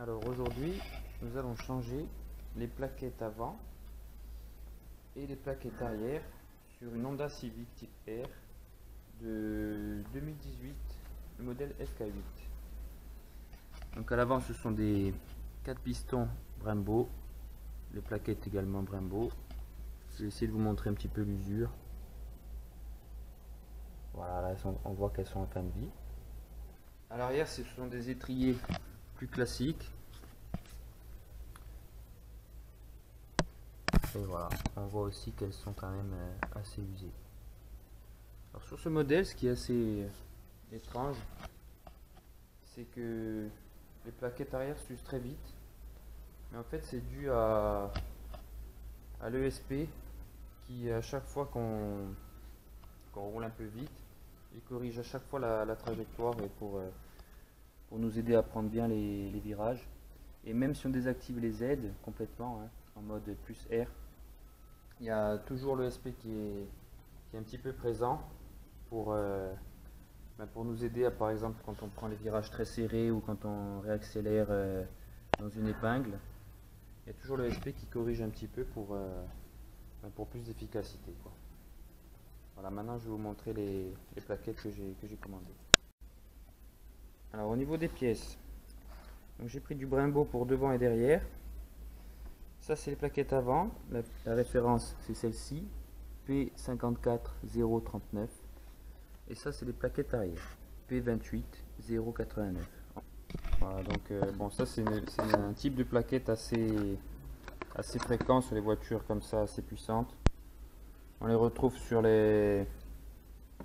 Alors aujourd'hui, nous allons changer les plaquettes avant et les plaquettes arrière sur une Honda Civic type R de 2018, le modèle FK8. Donc à l'avant, ce sont des 4 pistons Brembo, les plaquettes également Brembo. Je vais essayer de vous montrer un petit peu l'usure. Voilà, là, on voit qu'elles sont en fin de vie. À l'arrière, ce sont des étriers plus classiques. Et voilà, on voit aussi qu'elles sont quand même assez usées. Alors sur ce modèle, ce qui est assez étrange, c'est que les plaquettes arrière s'usent très vite. Mais en fait, c'est dû à l'ESP qui, à chaque fois qu'on roule un peu vite, il corrige à chaque fois la trajectoire pour nous aider à prendre bien les virages. Et même si on désactive les aides complètement, hein, en mode plus R, il y a toujours l'ESP qui est un petit peu présent pour nous aider à, par exemple, quand on prend les virages très serrés ou quand on réaccélère dans une épingle. Il y a toujours l'ESP qui corrige un petit peu pour plus d'efficacité, quoi. Voilà, maintenant je vais vous montrer les plaquettes que j'ai commandées. Alors au niveau des pièces, j'ai pris du Brembo pour devant et derrière. Ça c'est les plaquettes avant, la référence c'est celle-ci, P54039. Et ça c'est les plaquettes arrière, P28089. Voilà, donc bon, ça c'est un type de plaquette assez fréquent sur les voitures comme ça, assez puissantes. On les retrouve sur les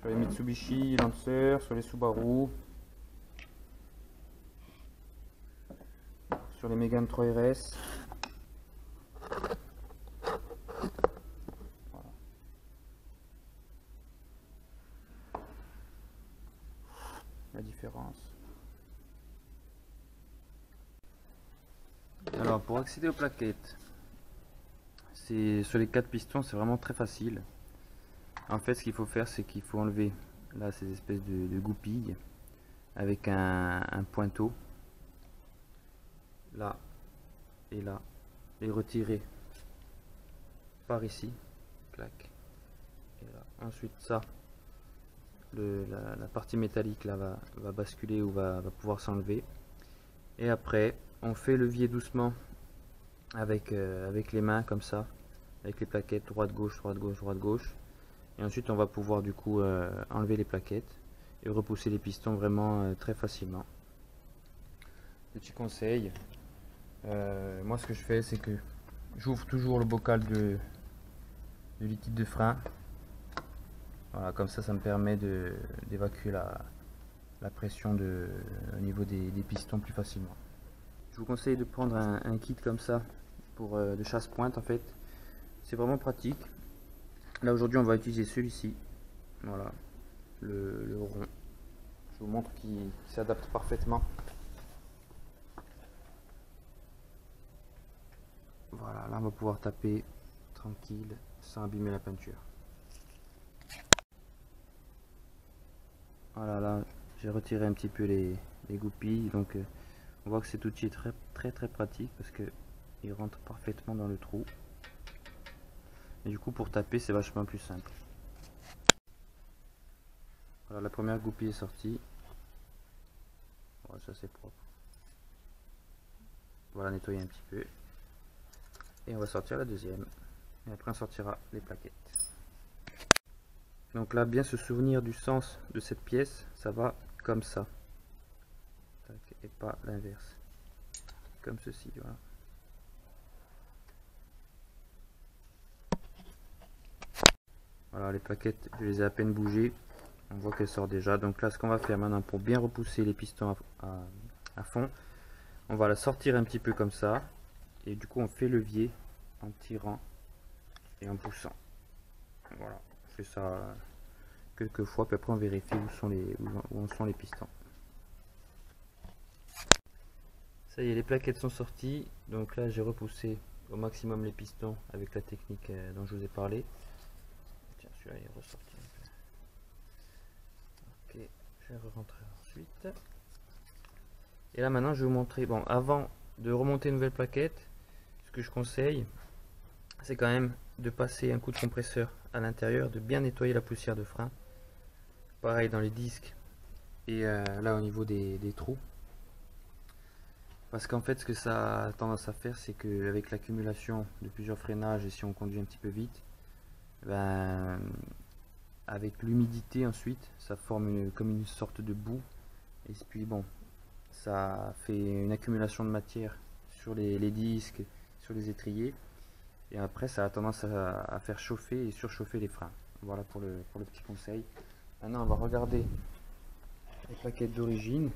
Mitsubishi Lancer, sur les Subaru, sur les Megane 3 RS. Voilà. La différence. Alors pour accéder aux plaquettes, sur les 4 pistons, c'est vraiment très facile. En fait, ce qu'il faut faire, c'est qu'il faut enlever là ces espèces de goupilles avec un pointeau là et là, et retirer par ici, clac, et là. Ensuite ça, la partie métallique là va basculer ou va pouvoir s'enlever, et après on fait levier doucement avec les mains comme ça, avec les plaquettes droite gauche droite gauche droite gauche, et ensuite on va pouvoir du coup enlever les plaquettes et repousser les pistons vraiment très facilement. Petit conseil, moi ce que je fais, c'est que j'ouvre toujours le bocal de liquide de frein. Voilà, comme ça me permet d'évacuer la pression au niveau des pistons plus facilement. Je vous conseille de prendre un kit comme ça de chasse-pointe. En fait, c'est vraiment pratique. Là aujourd'hui on va utiliser celui-ci, voilà, le rond. Je vous montre qu'il s'adapte parfaitement. Voilà, là on va pouvoir taper tranquille sans abîmer la peinture. Voilà, là j'ai retiré un petit peu les goupilles, donc on voit que cet outil est très pratique parce que il rentre parfaitement dans le trou. Et du coup pour taper c'est vachement plus simple. Voilà, la première goupille est sortie. Voilà, ça c'est propre. Voilà, nettoyer un petit peu. Et on va sortir la deuxième. Et après on sortira les plaquettes. Donc là, bien se souvenir du sens de cette pièce, ça va comme ça. Et pas l'inverse. Comme ceci, voilà. Voilà, les plaquettes, je les ai à peine bougées. On voit qu'elles sortent déjà. Donc là, ce qu'on va faire maintenant pour bien repousser les pistons à fond, on va la sortir un petit peu comme ça. Et du coup, on fait levier en tirant et en poussant. Voilà, on fait ça quelques fois, puis après on vérifie où en sont les pistons. Ça y est, les plaquettes sont sorties. Donc là, j'ai repoussé au maximum les pistons avec la technique dont je vous ai parlé. Tiens, celui-là est ressorti un peu. Ok, je vais re-rentrer ensuite. Et là maintenant, je vais vous montrer. Bon, avant de remonter une nouvelle plaquette, ce que je conseille, c'est quand même de passer un coup de compresseur à l'intérieur, de bien nettoyer la poussière de frein. Pareil dans les disques et là au niveau des trous. Parce qu'en fait, ce que ça a tendance à faire, c'est qu'avec l'accumulation de plusieurs freinages et si on conduit un petit peu vite, ben, avec l'humidité ensuite, ça forme comme une sorte de boue. Et puis bon, ça fait une accumulation de matière sur les disques, sur les étriers. Et après, ça a tendance à faire chauffer et surchauffer les freins. Voilà pour le petit conseil. Maintenant, on va regarder les plaquettes d'origine.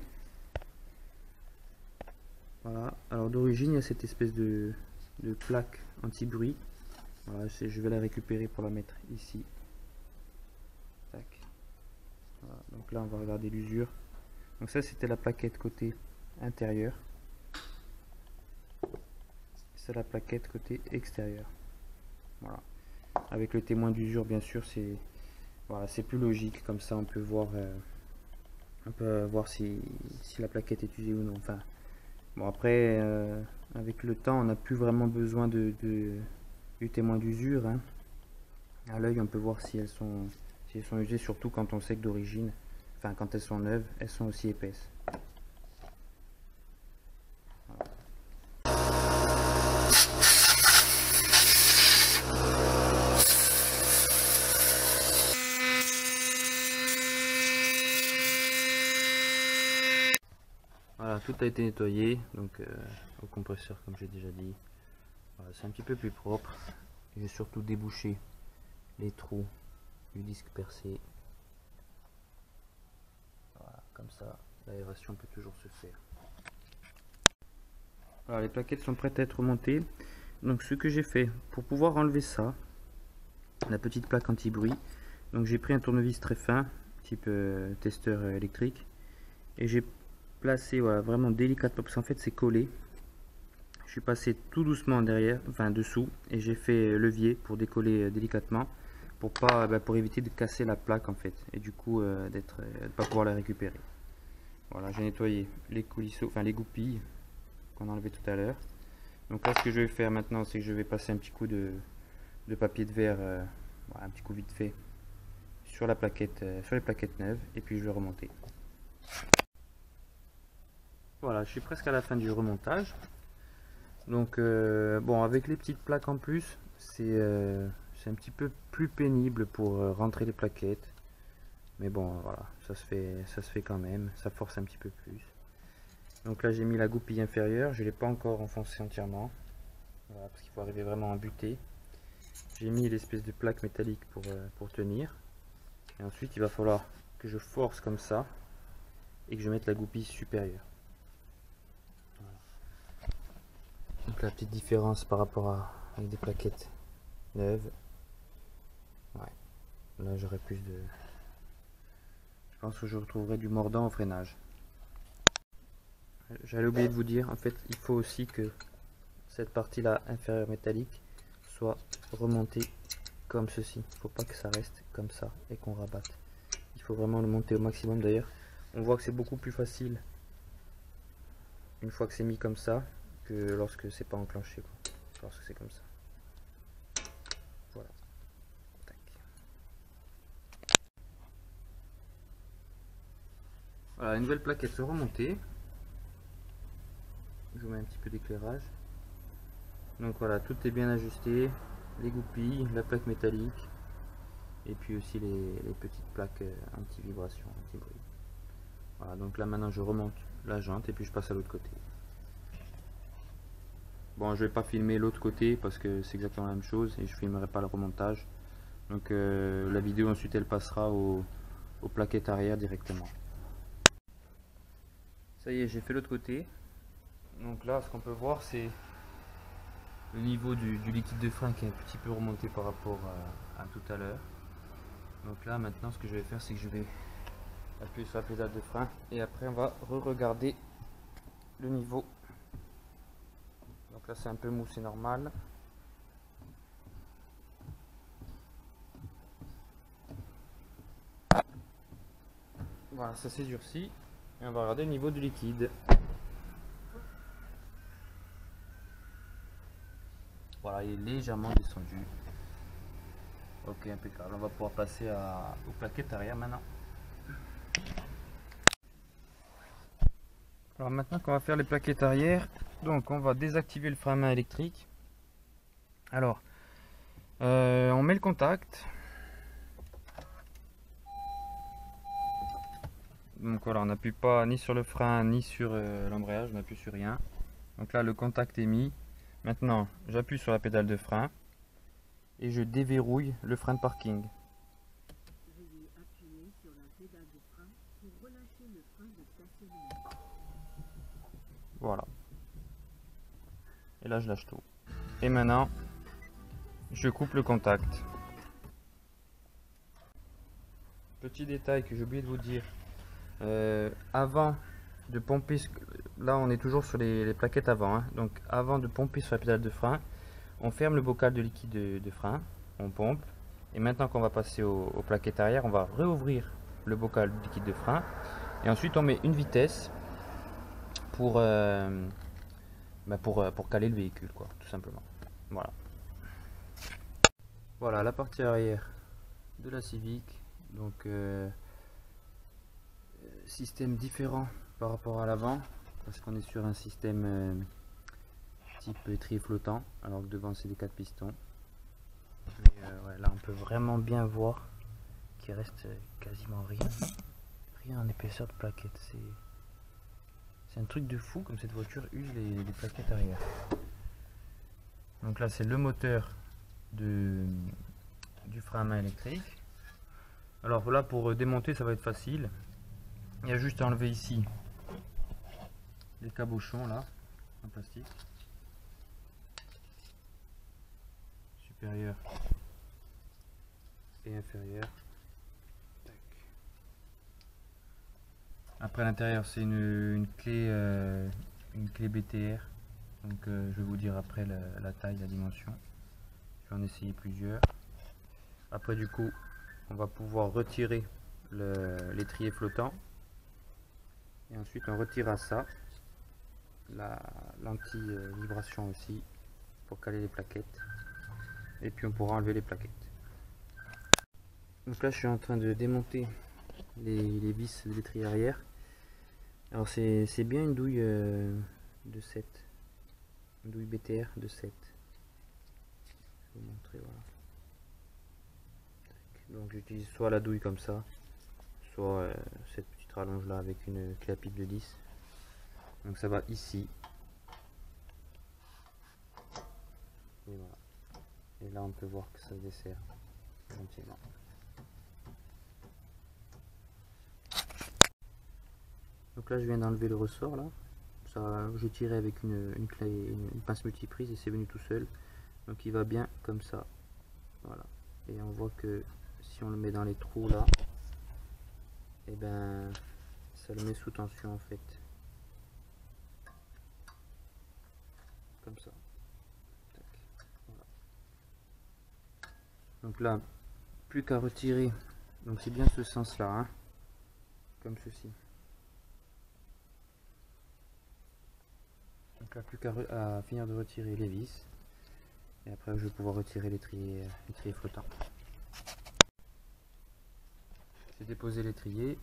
Voilà, alors d'origine, il y a cette espèce de plaque anti-bruit. Voilà, je vais la récupérer pour la mettre ici. Tac. Voilà, donc là, on va regarder l'usure. Donc ça, c'était la plaquette côté intérieur. C'est la plaquette côté extérieur. Voilà. Avec le témoin d'usure, bien sûr, c'est voilà, c'est plus logique. Comme ça, on peut voir si la plaquette est usée ou non. Enfin, bon, après, avec le temps, on n'a plus vraiment besoin du témoin d'usure. Hein. À l'œil, on peut voir si elles sont usées, surtout quand on sait que d'origine, enfin quand elles sont neuves, elles sont aussi épaisses. Voilà, tout a été nettoyé, donc au compresseur comme j'ai déjà dit. Voilà, c'est un petit peu plus propre. J'ai surtout débouché les trous du disque percé. Voilà, comme ça, l'aération peut toujours se faire. Voilà, les plaquettes sont prêtes à être remontées. Donc ce que j'ai fait, pour pouvoir enlever ça, la petite plaque anti-bruit, donc j'ai pris un tournevis très fin, type testeur électrique, et j'ai placé voilà, vraiment délicatement, parce qu'en fait c'est collé. Je suis passé tout doucement derrière, enfin dessous, et j'ai fait levier pour décoller délicatement, pour éviter de casser la plaque en fait, et du coup de pas pouvoir la récupérer. Voilà, j'ai nettoyé les coulisseaux, enfin les goupilles qu'on a enlevé tout à l'heure. Donc là, ce que je vais faire maintenant, c'est que je vais passer un petit coup de papier de verre, voilà, un petit coup vite fait sur la plaquette, sur les plaquettes neuves, et puis je vais remonter. Voilà, je suis presque à la fin du remontage. Donc bon, avec les petites plaques en plus, c'est un petit peu plus pénible pour rentrer les plaquettes. Mais bon, voilà, ça se fait quand même, ça force un petit peu plus. Donc là, j'ai mis la goupille inférieure, je ne l'ai pas encore enfoncée entièrement. Voilà, parce qu'il faut arriver vraiment à buter. J'ai mis l'espèce de plaque métallique pour tenir. Et ensuite, il va falloir que je force comme ça et que je mette la goupille supérieure. Voilà. Donc la petite différence par rapport avec des plaquettes neuves. Ouais. Là, j'aurais plus de... Je pense que je retrouverai du mordant au freinage. J'allais oublier de vous dire, en fait, il faut aussi que cette partie-là inférieure métallique soit remontée comme ceci. Il ne faut pas que ça reste comme ça et qu'on rabatte. Il faut vraiment le monter au maximum. D'ailleurs, on voit que c'est beaucoup plus facile une fois que c'est mis comme ça que lorsque c'est pas enclenché, quoi. Lorsque c'est comme ça. Voilà. Tac. Voilà, une nouvelle plaquette se remontée. Je vous mets un petit peu d'éclairage. Donc voilà, tout est bien ajusté. Les goupilles, la plaque métallique. Et puis aussi les petites plaques anti-vibration, anti-bruit. Voilà, donc là maintenant je remonte la jante et puis je passe à l'autre côté. Bon, je vais pas filmer l'autre côté parce que c'est exactement la même chose et je filmerai pas le remontage. Donc la vidéo ensuite elle passera aux plaquettes arrière directement. Ça y est, j'ai fait l'autre côté. Donc là, ce qu'on peut voir, c'est le niveau du liquide de frein qui est un petit peu remonté par rapport à tout à l'heure. Donc là maintenant, ce que je vais faire, c'est que je vais appuyer sur la pédale de frein et après on va re-regarder le niveau. Donc là c'est un peu mou, c'est normal. Voilà, ça s'est durci et on va regarder le niveau du liquide. Voilà, il est légèrement descendu. Ok, impeccable. On va pouvoir passer aux plaquettes arrière maintenant. Alors maintenant qu'on va faire les plaquettes arrière, donc on va désactiver le frein à main électrique. Alors, on met le contact. Donc voilà, on n'appuie pas ni sur le frein ni sur l'embrayage, on n'appuie sur rien. Donc là, le contact est mis. Maintenant, j'appuie sur la pédale de frein et je déverrouille le frein de parking. Veuillez appuyer sur la pédale de frein pour relâcher le frein de stationnement. Voilà. Et là, je lâche tout. Et maintenant, je coupe le contact. Petit détail que j'ai oublié de vous dire. Avant de pomper, là on est toujours sur les plaquettes avant, hein. Donc avant de pomper sur la pédale de frein, on ferme le bocal de liquide de frein, on pompe, et maintenant qu'on va passer aux plaquettes arrière, on va réouvrir le bocal de liquide de frein, et ensuite on met une vitesse pour caler le véhicule, quoi, tout simplement. Voilà. Voilà la partie arrière de la Civic. Donc système différent par rapport à l'avant, parce qu'on est sur un système type étrier flottant, alors que devant c'est des 4 pistons. Mais, ouais, là on peut vraiment bien voir qu'il reste quasiment rien en épaisseur de plaquettes. C'est un truc de fou comme cette voiture use les plaquettes arrière. Donc là c'est le moteur du frein à main électrique. Alors là, pour démonter ça va être facile. Il y a juste à enlever ici les cabochons là en plastique, supérieur et inférieur. Tac. Après l'intérieur c'est une clé BTR, donc je vais vous dire après la taille, la dimension. Je vais en essayer plusieurs. Après du coup on va pouvoir retirer l'étrier flottant. Et ensuite on retirera ça, l'anti-vibration aussi, pour caler les plaquettes. Et puis on pourra enlever les plaquettes. Donc là je suis en train de démonter les vis de l'étrier arrière. Alors c'est bien une douille de 7. Une douille BTR de 7. Je vais vous montrer, voilà. Donc j'utilise soit la douille comme ça, soit cette petite rallonge là avec une clé à pipe de 10. Donc ça va ici. Et voilà. Et là on peut voir que ça se desserre gentiment. Donc là je viens d'enlever le ressort là. Ça, j'ai tiré avec une pince multiprise et c'est venu tout seul. Donc il va bien comme ça. Voilà. Et on voit que si on le met dans les trous là, et ben ça le met sous tension en fait. Comme ça. Tac. Voilà. Donc là, plus qu'à retirer. Donc c'est bien ce sens là, hein, comme ceci. Donc là, plus qu'à finir de retirer les vis. Et après je vais pouvoir retirer l'étrier flottant. J'ai déposé l'étrier.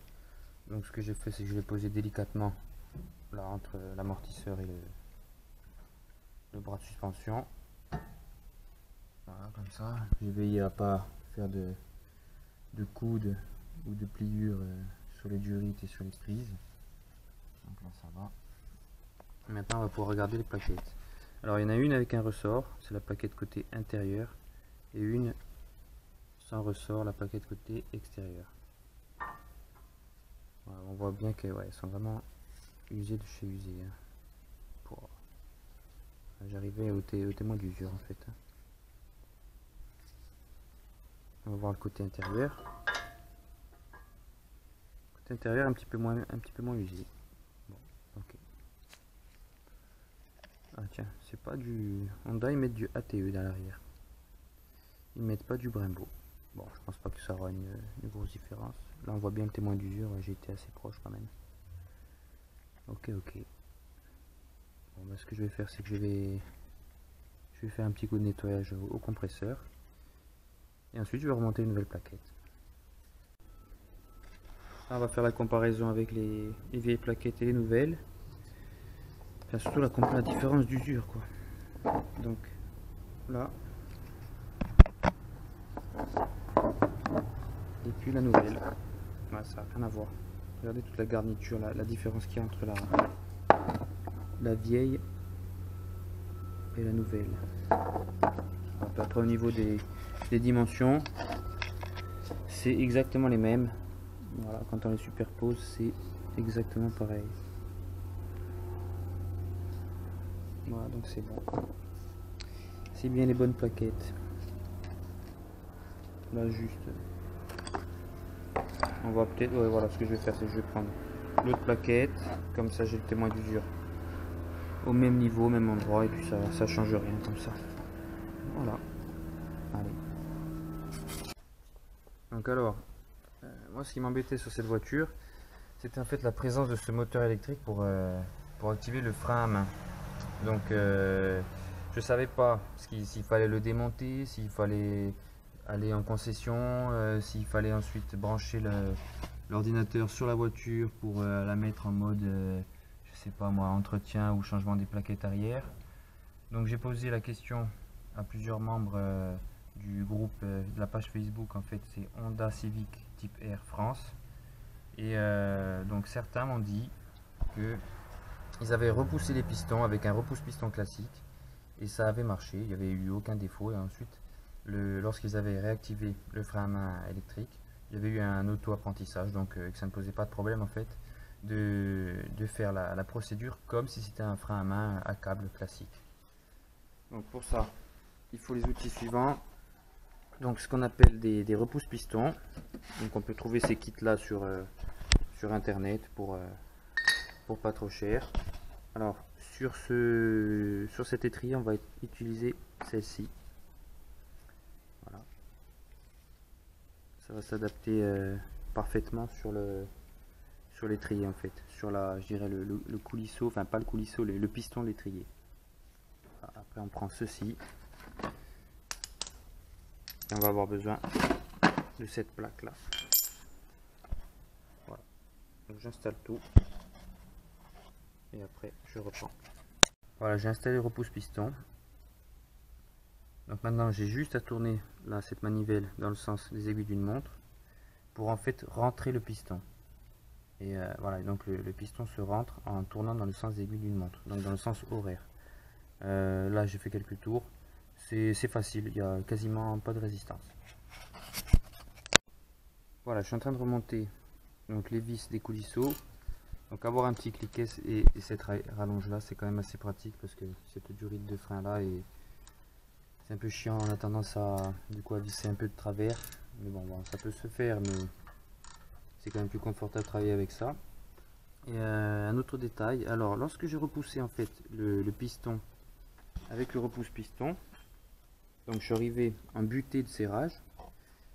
Donc ce que j'ai fait, c'est que je l'ai posé délicatement là entre l'amortisseur et le bras de suspension. Voilà, comme ça. J'ai veillé à pas faire de coude ou de pliure sur les durites et sur les prises. Donc là ça va. Maintenant on va pouvoir regarder les plaquettes. Alors il y en a une avec un ressort, c'est la plaquette côté intérieur, et une sans ressort, la plaquette côté extérieur. Voilà, on voit bien qu'elles sont vraiment usées de chez usé. Hein. J'arrivais au témoin d'usure en fait. Hein. On va voir le côté intérieur. Côté intérieur un petit peu moins usé. Bon, ok. Ah tiens, c'est pas du Honda, ils mettent du ATE dans l'arrière. Ils mettent pas du Brembo. Bon, je pense pas que ça aura une grosse différence. Là on voit bien le témoin d'usure, j'ai été assez proche quand même. Ok. Bon, bah, ce que je vais faire, c'est que je vais je vais faire un petit coup de nettoyage au compresseur. Et ensuite je vais remonter une nouvelle plaquette. Là, on va faire la comparaison avec les vieilles plaquettes et les nouvelles. Enfin, surtout la différence d'usure quoi. Donc là. Et puis la nouvelle. Ouais, ça n'a rien à voir. Regardez toute la garniture, la différence qu'il y a entre la vieille et la nouvelle. Après au niveau des dimensions, c'est exactement les mêmes. Voilà, quand on les superpose, c'est exactement pareil. Voilà, donc c'est bon. C'est bien les bonnes plaquettes. Là juste, on va peut-être, ouais, voilà, ce que je vais faire, c'est que je vais prendre l'autre plaquette, comme ça j'ai le témoin d'usure au même niveau, au même endroit, et puis ça change rien comme ça. Voilà. Allez. Donc alors, moi ce qui m'embêtait sur cette voiture, c'était en fait la présence de ce moteur électrique pour activer le frein à main. Donc je savais pas s'il fallait le démonter, s'il fallait aller en concession, s'il fallait ensuite brancher l'ordinateur sur la voiture pour la mettre en mode, je sais pas moi, entretien ou changement des plaquettes arrière. Donc j'ai posé la question à plusieurs membres du groupe de la page Facebook, en fait c'est Honda Civic Type R France. Et donc certains m'ont dit que ils avaient repoussé les pistons avec un repousse-piston classique et ça avait marché, il n'y avait eu aucun défaut. Et ensuite, lorsqu'ils avaient réactivé le frein à main électrique, il y avait eu un auto-apprentissage, donc que ça ne posait pas de problème en fait de faire la procédure comme si c'était un frein à main à câble classique. Donc pour ça, il faut les outils suivants. Donc ce qu'on appelle des repousse-pistons. Donc on peut trouver ces kits là sur internet pour pas trop cher. Alors sur cet étrier, on va utiliser celle-ci. Voilà. Ça va s'adapter parfaitement sur l'étrier en fait, sur je dirais le coulisseau, enfin pas le coulisseau, le piston de l'étrier. Après on prend ceci et on va avoir besoin de cette plaque là. Voilà. Donc j'installe tout et après je reprends. Voilà, j'ai installé le repousse-piston. Donc maintenant j'ai juste à tourner là cette manivelle dans le sens des aiguilles d'une montre pour en fait rentrer le piston. Et voilà, donc le piston se rentre en tournant dans le sens des aiguilles d'une montre, donc dans le sens horaire. Là j'ai fait quelques tours, c'est facile, il n'y a quasiment pas de résistance. Voilà, je suis en train de remonter donc les vis des coulisseaux. Donc avoir un petit cliquet et cette rallonge là, c'est quand même assez pratique parce que cette durite de frein là et c'est un peu chiant, on a tendance à du coup à visser un peu de travers, mais bon, ça peut se faire, mais c'est quand même plus confortable de travailler avec ça. Et un autre détail, alors lorsque j'ai repoussé en fait le piston avec le repousse-piston, donc je suis arrivé en butée de serrage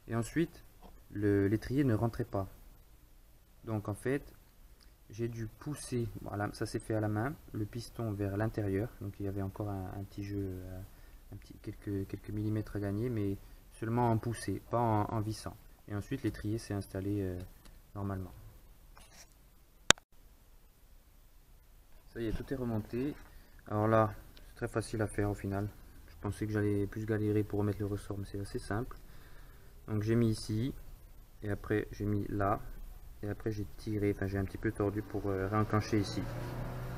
et ensuite l'étrier ne rentrait pas. Donc en fait j'ai dû pousser, voilà, ça s'est fait à la main, le piston vers l'intérieur, donc il y avait encore un petit jeu, quelques millimètres à gagner, mais seulement en poussée, pas en vissant. Et ensuite l'étrier s'est installé normalement. Ça y est, tout est remonté. Alors là, c'est très facile à faire au final. Je pensais que j'allais plus galérer pour remettre le ressort, mais c'est assez simple. Donc j'ai mis ici, et après j'ai mis là, et après j'ai tiré, enfin j'ai un petit peu tordu pour réenclencher ici.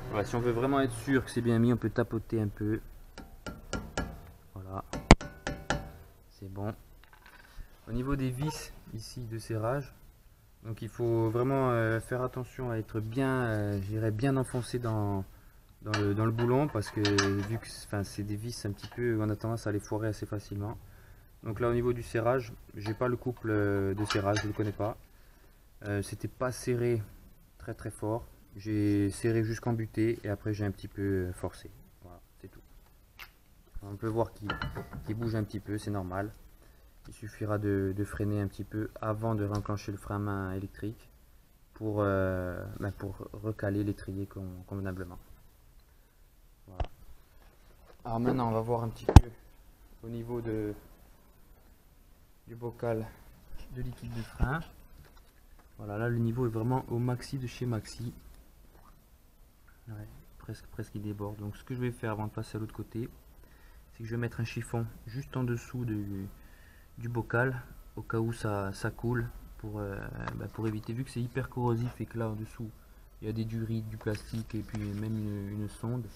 Voilà, si on veut vraiment être sûr que c'est bien mis, on peut tapoter un peu. Voilà, c'est bon. Au niveau des vis ici de serrage, donc il faut vraiment faire attention à être bien, je dirais bien enfoncé dans le boulon, parce que vu que c'est des vis un petit peu, on a tendance à les foirer assez facilement. Donc là au niveau du serrage, j'ai pas le couple de serrage, je le connais pas. C'était pas serré très fort, j'ai serré jusqu'en butée et après j'ai un petit peu forcé. Voilà, c'est tout. On peut voir qu'il bouge un petit peu, c'est normal. Il suffira de freiner un petit peu avant de réenclencher le frein à main électrique pour recaler l'étrier convenablement. Voilà. Alors maintenant on va voir un petit peu au niveau du bocal de liquide de frein. Voilà, là le niveau est vraiment au maxi de chez Maxi. Ouais, presque il déborde. Donc ce que je vais faire avant de passer à l'autre côté, c'est que je vais mettre un chiffon juste en dessous du bocal au cas où ça coule pour éviter, vu que c'est hyper corrosif et que là en dessous il y a des durites, du plastique et puis même une sonde,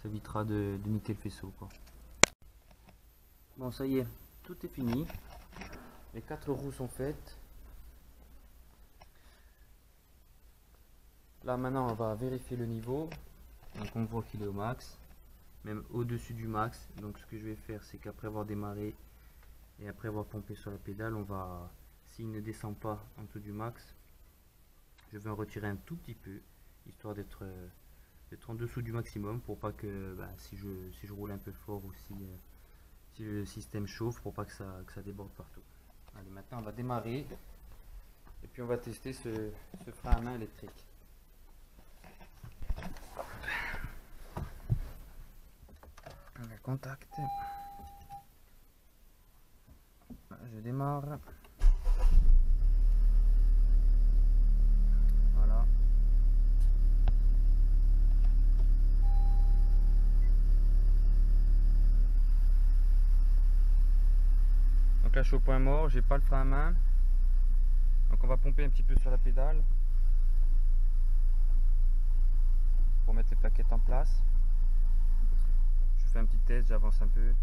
ça évitera de niquer le faisceau, quoi. Bon, ça y est, tout est fini, les 4 roues sont faites. Là maintenant on va vérifier le niveau, donc on voit qu'il est au max, même au-dessus du max. Donc ce que je vais faire, c'est qu'après avoir démarré et après avoir pompé sur la pédale, on va, s'il ne descend pas en dessous du max, je vais en retirer un tout petit peu, histoire d'être en dessous du maximum, pour pas que si je roule un peu fort ou si le système chauffe, pour pas que ça déborde partout. Allez, maintenant on va démarrer et puis on va tester ce frein à main électrique. On contact. Je démarre. Voilà. Donc là je suis au point mort, j'ai pas le frein à main. Donc on va pomper un petit peu sur la pédale pour mettre les plaquettes en place. Je fais un petit test, j'avance un peu.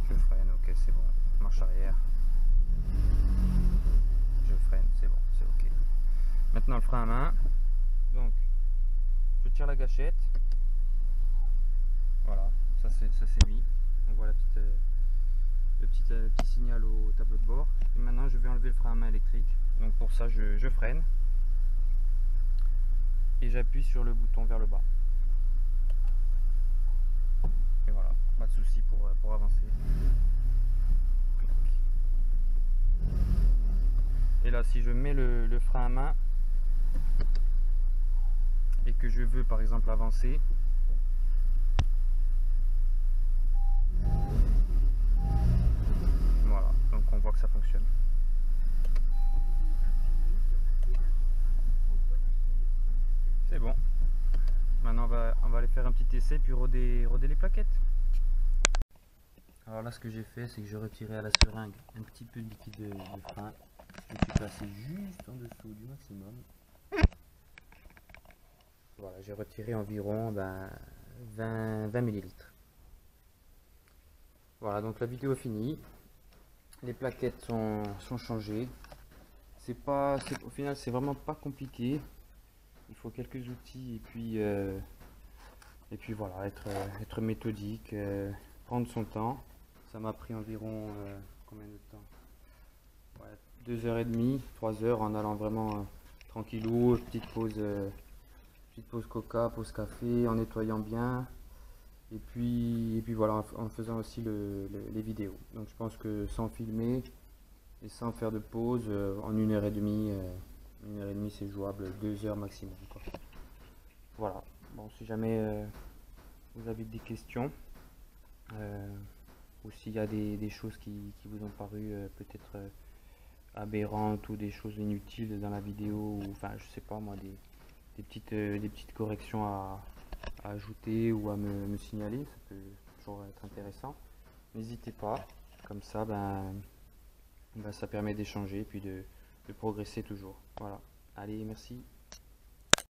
Je freine, ok, c'est bon. Marche arrière. Je freine, c'est bon, c'est ok. Maintenant le frein à main. Donc je tire la gâchette. Voilà, ça c'est mis. On voit le petit signal au tableau de bord. Et maintenant je vais enlever le frein à main électrique. Donc pour ça je freine. Et j'appuie sur le bouton vers le bas. Et voilà, pas de souci pour avancer. Et là si je mets le frein à main et que je veux par exemple avancer, voilà, donc on voit que ça fonctionne. C'est bon. Maintenant on va aller faire un petit essai puis roder les plaquettes. Alors là ce que j'ai fait, c'est que j'ai retiré à la seringue un petit peu de liquide de frein. Je suis placé juste en dessous du maximum. Voilà, j'ai retiré environ 20 ml. Voilà, donc la vidéo est finie. Les plaquettes sont changées. Au final c'est vraiment pas compliqué. Il faut quelques outils et puis voilà, être méthodique, prendre son temps. Ça m'a pris environ combien de temps? Ouais, 2h30, 3h en allant vraiment tranquillou, petite pause coca, pause café, en nettoyant bien. Et puis voilà, en faisant aussi les vidéos. Donc je pense que sans filmer et sans faire de pause, en 1h30, c'est jouable, 2h maximum, quoi. Voilà, bon, si jamais vous avez des questions, ou s'il y a des choses qui vous ont paru peut-être aberrantes ou des choses inutiles dans la vidéo, ou enfin je sais pas moi, des petites corrections à ajouter ou à me signaler, ça peut toujours être intéressant. N'hésitez pas, comme ça ça permet d'échanger et puis de progresser toujours. Voilà, allez, merci.